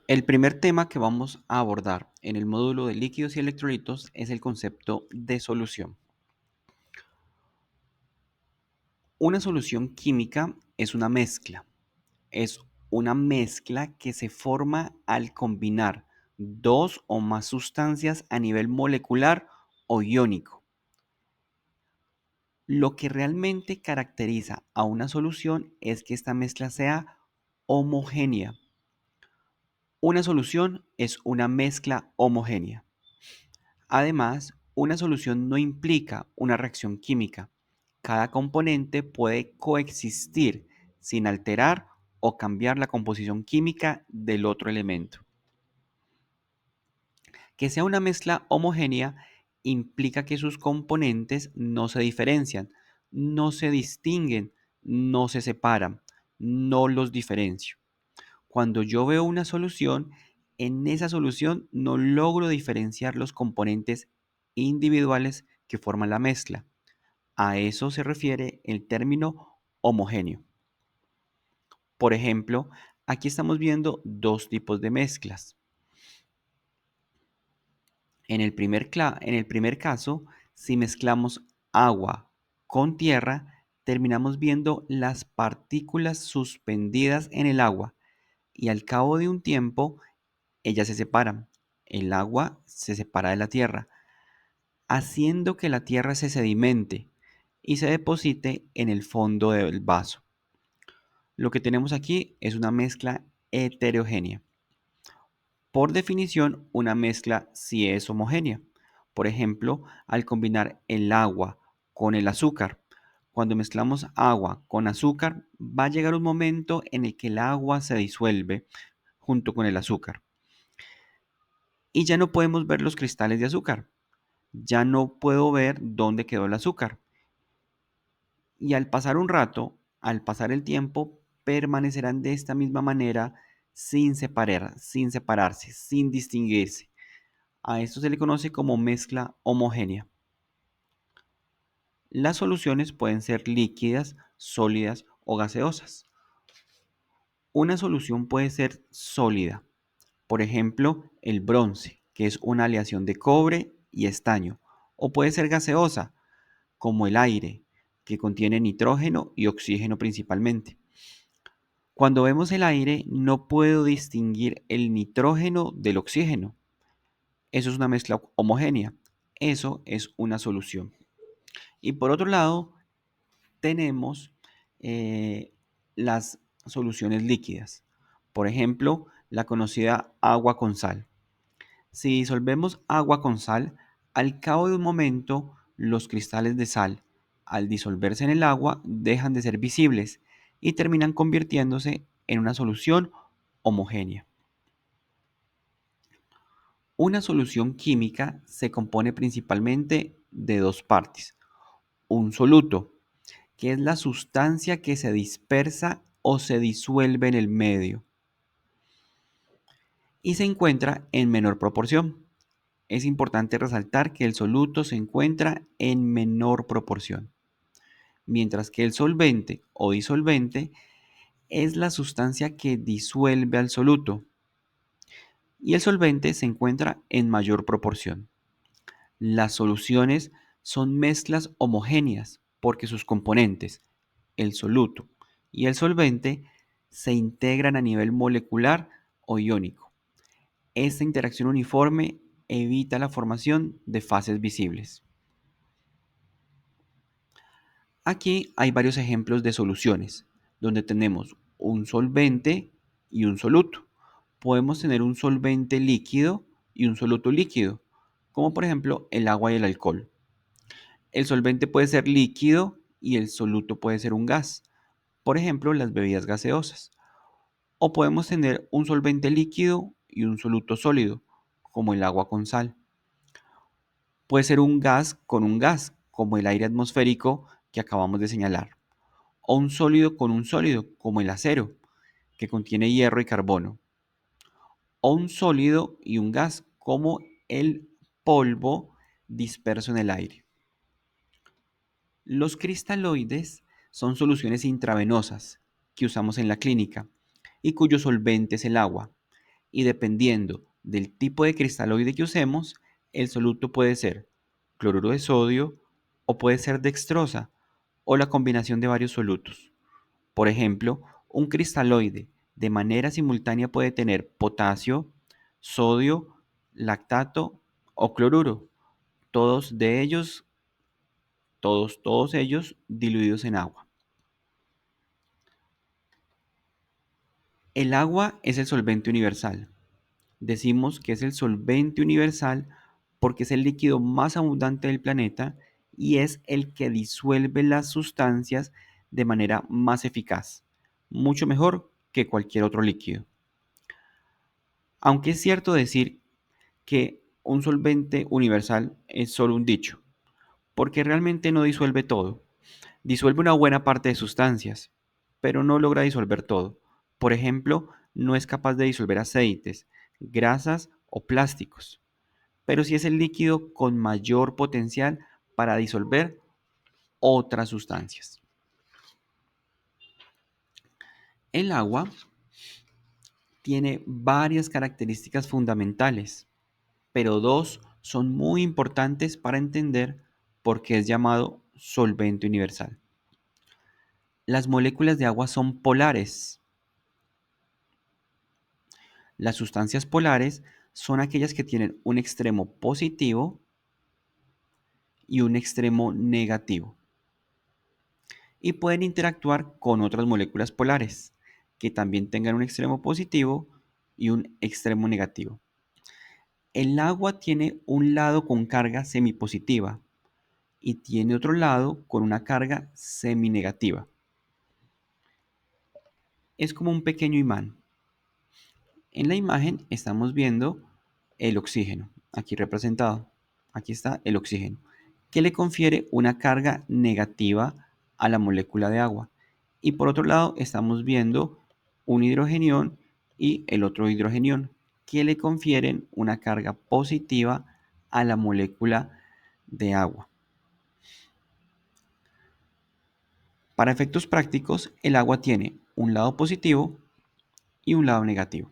El primer tema que vamos a abordar en el módulo de líquidos y electrolitos es el concepto de solución. Una solución química es una mezcla que se forma al combinar dos o más sustancias a nivel molecular o iónico. Lo que realmente caracteriza a una solución es que esta mezcla sea homogénea. Una solución es una mezcla homogénea. Además, una solución no implica una reacción química. Cada componente puede coexistir sin alterar o cambiar la composición química del otro elemento. Que sea una mezcla homogénea implica que sus componentes no se diferencian, no se distinguen, no se separan, no los diferencio. Cuando yo veo una solución, en esa solución no logro diferenciar los componentes individuales que forman la mezcla. A eso se refiere el término homogéneo. Por ejemplo, aquí estamos viendo dos tipos de mezclas. En el primer caso, si mezclamos agua con tierra, terminamos viendo las partículas suspendidas en el agua y al cabo de un tiempo ellas se separan. El agua se separa de la tierra, haciendo que la tierra se sedimente y se deposite en el fondo del vaso. Lo que tenemos aquí es una mezcla heterogénea. Por definición, una mezcla sí es homogénea. Por ejemplo, al combinar el agua con el azúcar. Cuando mezclamos agua con azúcar, va a llegar un momento en el que el agua se disuelve junto con el azúcar. Y ya no podemos ver los cristales de azúcar. Ya no puedo ver dónde quedó el azúcar. Y al pasar un rato, al pasar el tiempo, permanecerán de esta misma manera sin separarse, sin distinguirse. A esto se le conoce como mezcla homogénea. Las soluciones pueden ser líquidas, sólidas o gaseosas. Una solución puede ser sólida, por ejemplo, el bronce, que es una aleación de cobre y estaño, o puede ser gaseosa, como el aire, que contiene nitrógeno y oxígeno principalmente. Cuando vemos el aire, no puedo distinguir el nitrógeno del oxígeno. Eso es una mezcla homogénea. Eso es una solución. Y por otro lado, tenemos eh, las soluciones líquidas. Por ejemplo, la conocida agua con sal. Si disolvemos agua con sal, al cabo de un momento, los cristales de sal, al disolverse en el agua, dejan de ser visibles y terminan convirtiéndose en una solución homogénea. Una solución química se compone principalmente de dos partes. Un soluto, que es la sustancia que se dispersa o se disuelve en el medio y se encuentra en menor proporción. Es importante resaltar que el soluto se encuentra en menor proporción, mientras que el solvente o disolvente es la sustancia que disuelve al soluto y el solvente se encuentra en mayor proporción. Las soluciones son mezclas homogéneas porque sus componentes, el soluto y el solvente, se integran a nivel molecular o iónico. Esta interacción uniforme evita la formación de fases visibles. Aquí hay varios ejemplos de soluciones, donde tenemos un solvente y un soluto. Podemos tener un solvente líquido y un soluto líquido, como por ejemplo el agua y el alcohol. El solvente puede ser líquido y el soluto puede ser un gas, por ejemplo las bebidas gaseosas. O podemos tener un solvente líquido y un soluto sólido, como el agua con sal. Puede ser un gas con un gas, como el aire atmosférico que acabamos de señalar. O un sólido con un sólido, como el acero, que contiene hierro y carbono. O un sólido y un gas, como el polvo disperso en el aire. Los cristaloides son soluciones intravenosas que usamos en la clínica y cuyo solvente es el agua. y dependiendo del tipo de cristaloide que usemos, el soluto puede ser cloruro de sodio o puede ser dextrosa o la combinación de varios solutos. Por ejemplo, un cristaloide de manera simultánea puede tener potasio, sodio, lactato o cloruro, todos de ellos, todos ellos diluidos en agua. El agua es el solvente universal. Decimos que es el solvente universal porque es el líquido más abundante del planeta y es el que disuelve las sustancias de manera más eficaz, mucho mejor que cualquier otro líquido. Aunque es cierto decir que un solvente universal es solo un dicho, porque realmente no disuelve todo. Disuelve una buena parte de sustancias, pero no logra disolver todo. Por ejemplo, no es capaz de disolver aceites, grasas o plásticos, pero sí es el líquido con mayor potencial para disolver otras sustancias. El agua tiene varias características fundamentales, pero dos son muy importantes para entender por qué es llamado solvente universal. Las moléculas de agua son polares. Las sustancias polares son aquellas que tienen un extremo positivo y un extremo negativo y pueden interactuar con otras moléculas polares que también tengan un extremo positivo y un extremo negativo. El agua tiene un lado con carga semipositiva y tiene otro lado con una carga seminegativa. Es como un pequeño imán. En la imagen estamos viendo el oxígeno, aquí representado. Aquí está el oxígeno, que le confiere una carga negativa a la molécula de agua. Y por otro lado estamos viendo un hidrogenión y el otro hidrogenión, que le confieren una carga positiva a la molécula de agua. Para efectos prácticos, el agua tiene un lado positivo y un lado negativo.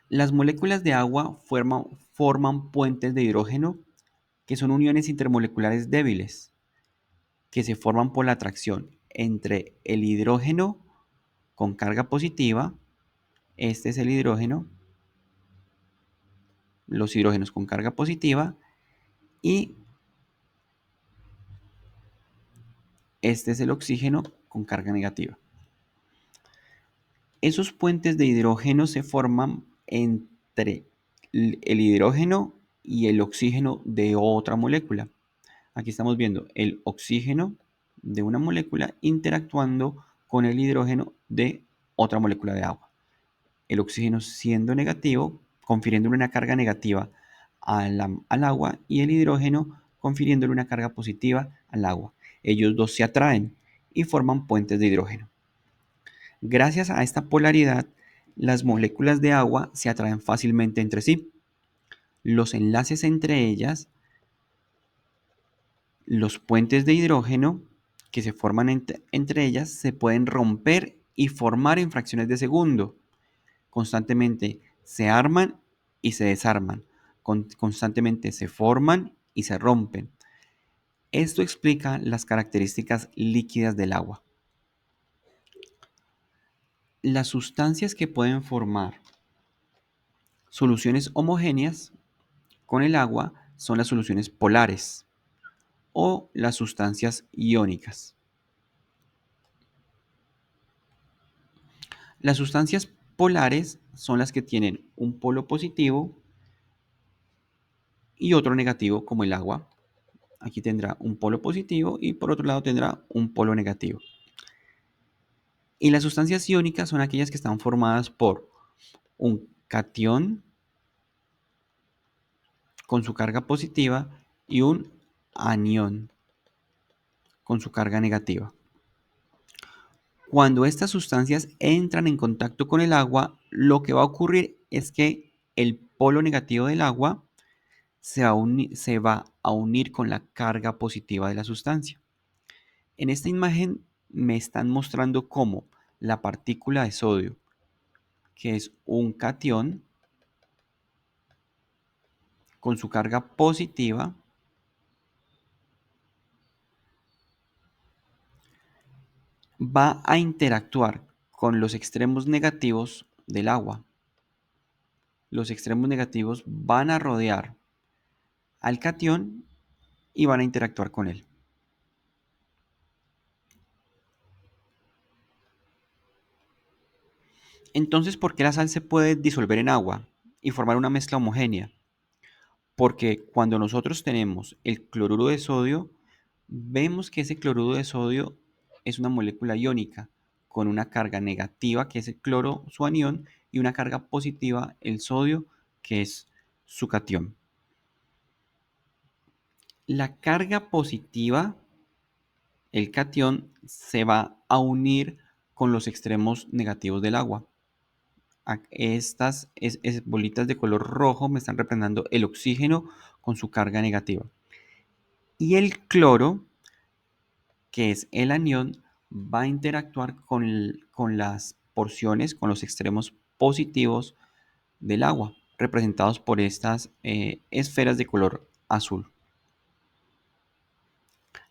Las moléculas de agua forman puentes de hidrógeno que son uniones intermoleculares débiles que se forman por la atracción entre el hidrógeno con carga positiva, este es el hidrógeno, los hidrógenos con carga positiva y este es el oxígeno con carga negativa. Esos puentes de hidrógeno se forman entre el hidrógeno y el oxígeno de otra molécula. Aquí estamos viendo el oxígeno de una molécula interactuando con el hidrógeno de otra molécula de agua. El oxígeno siendo negativo, confiriéndole una carga negativa al agua y el hidrógeno confiriéndole una carga positiva al agua. Ellos dos se atraen y forman puentes de hidrógeno. Gracias a esta polaridad, las moléculas de agua se atraen fácilmente entre sí. Los enlaces entre ellas, los puentes de hidrógeno que se forman entre ellas, se pueden romper y formar en fracciones de segundo. Constantemente se arman y se desarman. Constantemente se forman y se rompen. Esto explica las características líquidas del agua. Las sustancias que pueden formar soluciones homogéneas con el agua son las soluciones polares o las sustancias iónicas. Las sustancias polares son las que tienen un polo positivo y otro negativo como el agua. Aquí tendrá un polo positivo y por otro lado tendrá un polo negativo. Y las sustancias iónicas son aquellas que están formadas por un catión con su carga positiva y un anión con su carga negativa. Cuando estas sustancias entran en contacto con el agua, lo que va a ocurrir es que el polo negativo del agua se va a unir con la carga positiva de la sustancia. En esta imagen me están mostrando cómo la partícula de sodio, que es un catión con su carga positiva, va a interactuar con los extremos negativos del agua. Los extremos negativos van a rodear al catión y van a interactuar con él. Entonces, ¿por qué la sal se puede disolver en agua y formar una mezcla homogénea? Porque cuando nosotros tenemos el cloruro de sodio, vemos que ese cloruro de sodio es una molécula iónica con una carga negativa, que es el cloro, su anión, y una carga positiva, el sodio, que es su catión. La carga positiva, el catión, se va a unir con los extremos negativos del agua. Estas bolitas de color rojo me están representando el oxígeno con su carga negativa. Y el cloro, que es el anión, va a interactuar con las porciones, con los extremos positivos del agua, representados por estas esferas de color azul.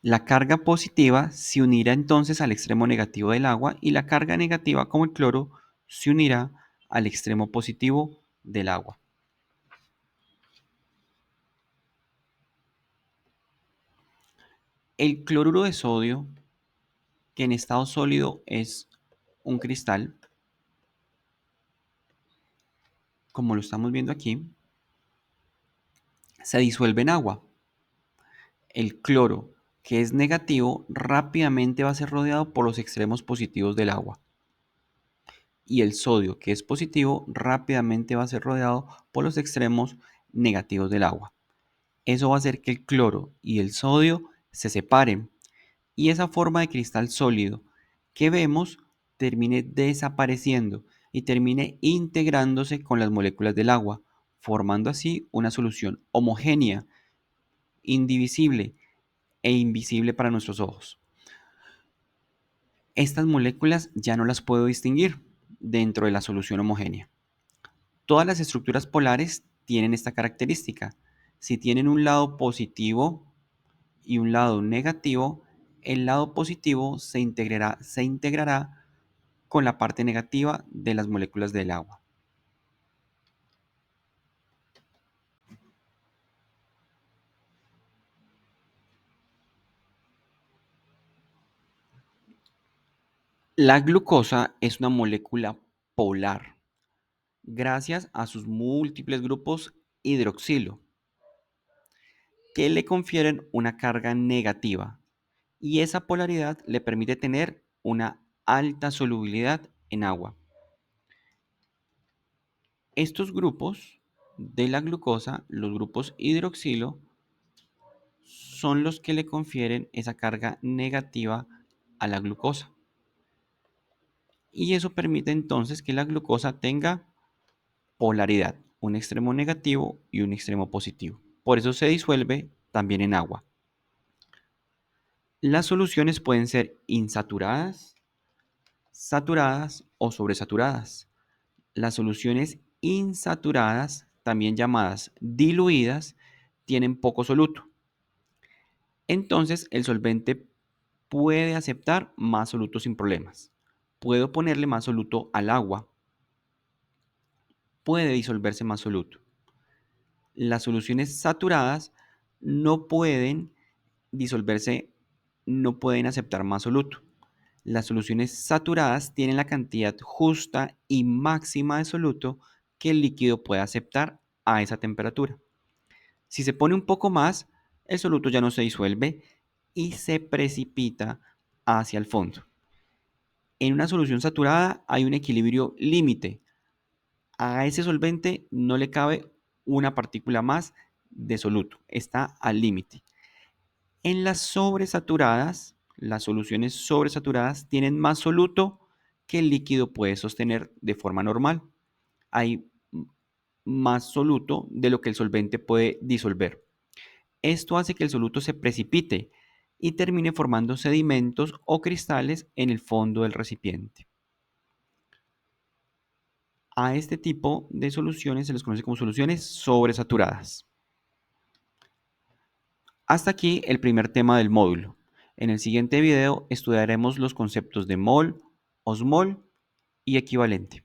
La carga positiva se unirá entonces al extremo negativo del agua y la carga negativa, como el cloro, se unirá al extremo positivo del agua. El cloruro de sodio, que en estado sólido es un cristal, como lo estamos viendo aquí, se disuelve en agua. El cloro, que es negativo, rápidamente va a ser rodeado por los extremos positivos del agua. Y el sodio, que es positivo, rápidamente va a ser rodeado por los extremos negativos del agua. Eso va a hacer que el cloro y el sodio se separen y esa forma de cristal sólido que vemos termine desapareciendo y termine integrándose con las moléculas del agua, formando así una solución homogénea, indivisible e invisible para nuestros ojos. Estas moléculas ya no las puedo distinguir dentro de la solución homogénea. Todas las estructuras polares tienen esta característica. Si tienen un lado positivo y un lado negativo, el lado positivo se integrará con la parte negativa de las moléculas del agua. La glucosa es una molécula polar gracias a sus múltiples grupos hidroxilo que le confieren una carga negativa y esa polaridad le permite tener una alta solubilidad en agua. Estos grupos de la glucosa, los grupos hidroxilo, son los que le confieren esa carga negativa a la glucosa. Y eso permite entonces que la glucosa tenga polaridad, un extremo negativo y un extremo positivo. Por eso se disuelve también en agua. Las soluciones pueden ser insaturadas, saturadas o sobresaturadas. Las soluciones insaturadas, también llamadas diluidas, tienen poco soluto. Entonces el solvente puede aceptar más soluto sin problemas. Puedo ponerle más soluto al agua. Puede disolverse más soluto. Las soluciones saturadas no pueden disolverse, no pueden aceptar más soluto. Las soluciones saturadas tienen la cantidad justa y máxima de soluto que el líquido puede aceptar a esa temperatura. Si se pone un poco más, el soluto ya no se disuelve y se precipita hacia el fondo. En una solución saturada hay un equilibrio límite. A ese solvente no le cabe una partícula más de soluto, está al límite. En las sobresaturadas, las soluciones sobresaturadas tienen más soluto que el líquido puede sostener de forma normal. Hay más soluto de lo que el solvente puede disolver. Esto hace que el soluto se precipite y termine formando sedimentos o cristales en el fondo del recipiente. A este tipo de soluciones se les conoce como soluciones sobresaturadas. Hasta aquí el primer tema del módulo. En el siguiente video estudiaremos los conceptos de mol, osmol y equivalente.